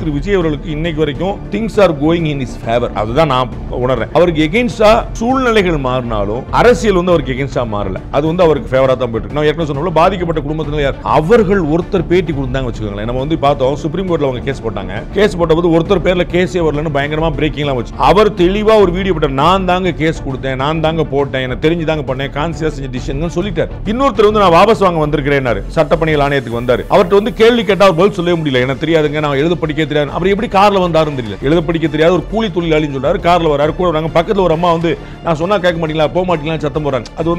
திரு விஜய் அவர்களுக்கு இன்னைக்கு வரைக்கும் things are going in is favour. அதுதான் நான் உணர்றேன். அவருக்கு எகெயின்ஸ்டா சூழ்நிலைகள் மாறினாலும் அரசியல் அவருக்கு எகெயின்ஸ்டா மாறல. அது அவருக்கு ஃபேவரா தான் போயிட்டு இருக்கு. நான் ஏற்கனவே சொன்னோம்ல, பாதிக்கப்பட்ட குடும்பத்தினர் யார் அவர்கள் ஒருத்தர் பேட்டி கொடுத்தாங்க வச்சுக்கோங்களேன். நம்ம பார்த்தோம், சுப்ரீம் கோர்ட்ல அவங்க கேஸ் போட்டாங்க. கேஸ் போட்டபோது ஒருத்தர் பேர்ல கேஸே வரலன்னு பயங்கரமா பிரேக்கிங்லாம் வச்சு அவர் தெளிவா ஒரு வீடியோ போட்டார். நான் தாங்க கேஸ் கொடுத்தேன், நான் தாங்க போட்டேன், எனக்கு தெரிஞ்சுதாங்க பண்ணேன், கான்சியஸ் டிசிஷன் சொல்லிட்டார். இன்னொருத்தர் நான் வாபஸ் வாங்க வந்திருக்கிறேன், சட்டப்பணிகள் ஆணையத்துக்கு வந்தாரு. அவர்கிட்ட கேள்வி கேட்டா பதில் சொல்லவே முடியல. எனக்கு தெரியாதுங்க, நான் எழுத படிக்க தெரியாது. அவர் எப்படி கார்ல வந்தாருன்னு தெரியல. எழுத படிக்க தெரியாது, ஒரு கூலி தொழிலாளின்னு சொல்றாரு. கார்ல வராரு, கூட வராங்க. பக்கத்துல ஒரு அம்மா நான் சொன்னா கேட்க மாட்டீங்களா, போக மாட்டீங்களா சத்தம் போறாங்க. அது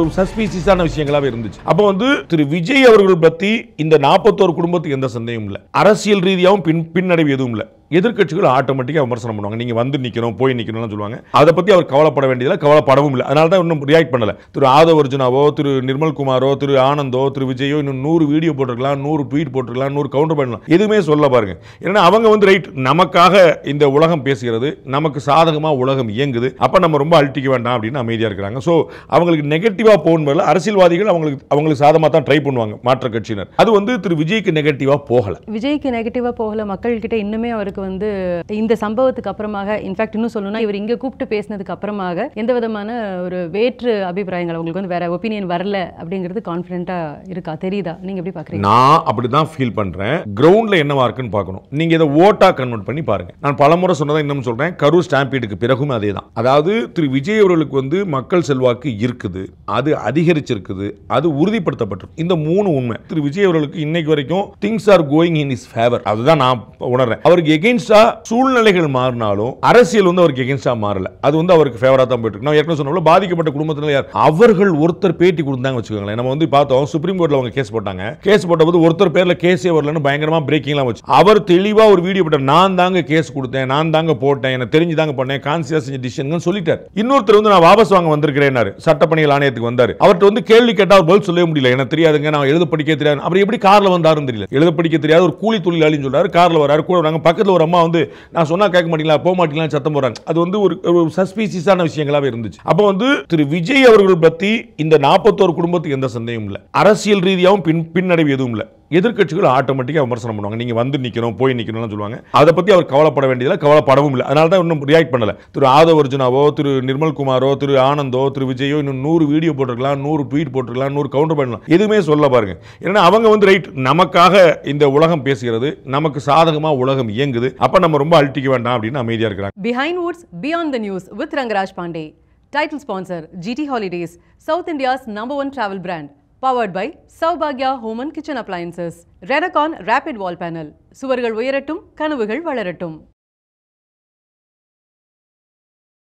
ஒரு சஸ்பீசியஸான விஷயங்களாவே இருந்துச்சு. அப்ப திரு விஜய் அவர்கள் பத்தி இந்த 41 குடும்பத்துக்கு எந்த சந்தேகமும் இல்ல. அரசியல் ரீதியாகவும் பின்னடைவு எதுவும் இல்ல. எதிர்க்கட்சிகள் ஆட்டோமேட்டிக்கா விமர்சனம் பண்ணுவாங்க. நீங்க வந்து நிக்கணும், போய் நிக்கணும்னு சொல்லுவாங்க. அதை பத்தி அவர் கவலைப்பட வேண்டியதில்லை, கவலைப்படவும் இல்லை. அதனால தான் இன்னும் ரியாக்ட் பண்ணல. திரு ஆதவ் அர்ஜுனாவோ, திரு நிர்மல்குமாரோ, திரு ஆனந்தோ, திரு விஜயோ இன்னும் 100 வீடியோ போட்டிருக்கலாம், 100 ட்வீட் போட்டிருக்கலாம், 100 கவுண்டர் பண்ணலாம். எதுவுமே சொல்ல பாருங்க. ஏன்னா அவங்க ரைட், நமக்காக இந்த உலகம் பேசுகிறது, நமக்கு சாதகமா உலகம் இயங்குது. அப்ப நம்ம ரொம்ப அழட்டிக்க வேண்டாம் அப்படின்னு அமைதியா இருக்கிறாங்க. சோ அவங்களுக்கு நெகட்டிவா போகணும். அரசியல்வாதிகள் அவங்களுக்கு சாதகமா தான் ட்ரை பண்ணுவாங்க, மாற்ற கட்சியினர். அது திரு விஜய்க்கு நெகட்டிவா போகல. விஜய்க்கு நெகட்டிவா போகல. மக்கள் கிட்ட இன்னுமே அவருக்கு இந்த சம்பவத்துக்கு அப்புறமாக, இன்ஃபேக்ட் இன்னும் சொல்லணும்னா, இவர் இங்க கூப்பிட்டு பேசினதுக்கு அப்புறமாக எந்த விதமான ஒரு வேற்று அபிப்பிராயங்கள் அவங்களுக்கு வேற ஒப்பீனியன் வரல அப்படிங்கிறது கான்ஃபிடென்ட்டா இருக்கா, தெரியுதா? நீங்க எப்படி பாக்குறீங்க? நான் அப்படிதான் ஃபீல் பண்றேன். கிரவுண்ட்ல என்னவா இருக்குன்னு பார்க்கணும். நீங்க இதை ஓட்டா கன்வெர்ட் பண்ணி பாருங்க. நான் பலமுறை சொன்னதை இன்னும் சொல்றேன். கரூர் ஸ்டாம்பீடுக்கு பிறகும் அதேதான். அதாவது திரு விஜய் அவர்களுக்கு மக்கள் செல்வாக்கு இருக்குது, அது அதிகரிச்சிருக்குது, அது உறுதிப்படுத்தப்பட்டிருக்கு. இந்த 3 உண்மை. திரு விஜய் அவர்களுக்கு இன்னைக்கு வரைக்கும் things are going in is favour. அதுதான் நான் உணர்றேன். அவருக்கு எகெயின்ஸ்டா சூழ்நிலைகள் மாறினாலும் அரசியல் அவருக்கு எகெயின்ஸ்டா மாறல. அது அவருக்கு ஃபேவரா தான் போயிட்டு இருக்கு. நான் ஏற்கனவே சொன்னோம்ல, பாதிக்கப்பட்ட குடும்பத்தினர் யார் அவர்கள் ஒருத்தர் பேட்டி கொடுத்தாங்க வச்சுக்கோங்களேன். நம்ம பார்த்தோம், சுப்ரீம் கோர்ட்ல அவங்க கேஸ் போட்டாங்க. கேஸ் போட்டபோது ஒருத்தர் பேர்ல கேஸே வரலன்னு பயங்கரமா பிரேக்கிங்லாம் வச்சு அவர் தெளிவா ஒரு வீடியோ போட்டார். நான் தாங்க கேஸ் கொடுத்தேன், நான் தாங்க போட்டேன், எனக்கு தெரிஞ்சுதாங்க பண்ணேன், கான்சியஸ் டிசிஷன் சொல்லிட்டார். இன்னொருத்தர் நான் வாபஸ் வாங்க வந்திருக்கிறேன், சட்டப்பணிகள் ஆணையத்துக்கு வந்தாரு. அவர்கிட்ட கேள்வி கேட்டா பதில் சொல்லவே முடியல. எனக்கு தெரியாதுங்க, நான் எழுத படிக்க தெரியாது. அவர் எப்படி கார்ல வந்தாருன்னு தெரியல. எழுத படிக்க தெரியாது, ஒரு கூலி தொழிலாளின்னு சொல்றாரு. கார்ல வராரு, கூட வராங்க. பக்கத்துல ஒரு அம்மா நான் சொன்னா கேட்க மாட்டீங்களா, போக மாட்டீங்களா சத்தம் போறாங்க. அது ஒரு சஸ்பீசியஸான விஷயங்களாவே இருந்துச்சு. அப்ப திரு விஜய் அவர்கள் பத்தி இந்த 41 குடும்பத்துக்கு எந்த சந்தேகமும் இல்ல. அரசியல் ரீதியாகவும் பின்னடைவு எதுவும் இல்ல. எதிர்க்கட்சிகள் ஆட்டோமேட்டிக்கா விமர்சனம் பண்ணுவாங்க. நீங்க வந்து நிக்கணும், போய் நிக்கணும்னு சொல்லுவாங்க. அதை பத்தி அவர் கவலைப்பட வேண்டியதில்லை, கவலைப்படவும் இல்லை. அதனால தான் இன்னும் ரியாக்ட் பண்ணல. திரு ஆதவ் அர்ஜுனாவோ, திரு நிர்மல்குமாரோ, திரு ஆனந்தோ, திரு விஜயோ இன்னும் 100 வீடியோ போட்டிருக்கலாம், 100 ட்வீட் போட்டிருக்கலாம், 100 கவுண்டர் பண்ணலாம். எதுவுமே சொல்ல பாருங்க. ஏன்னா அவங்க ரைட், நமக்காக இந்த உலகம் பேசுகிறது, நமக்கு சாதகமா உலகம் இயங்குது. அப்ப நம்ம ரொம்ப அழட்டிக்க வேண்டாம் அப்படின்னு அமைதியா இருக்கிறாங்க. Behind Woods Beyond the News with Rangaraj Pandey. Title sponsor GT Holidays, South India's #1 travel brand. Powered by Saubhagya Home and Kitchen Appliances. Renacon Rapid Wall Panel. சுவர்கள் உயரட்டும், கனவுகள் வளரட்டும்.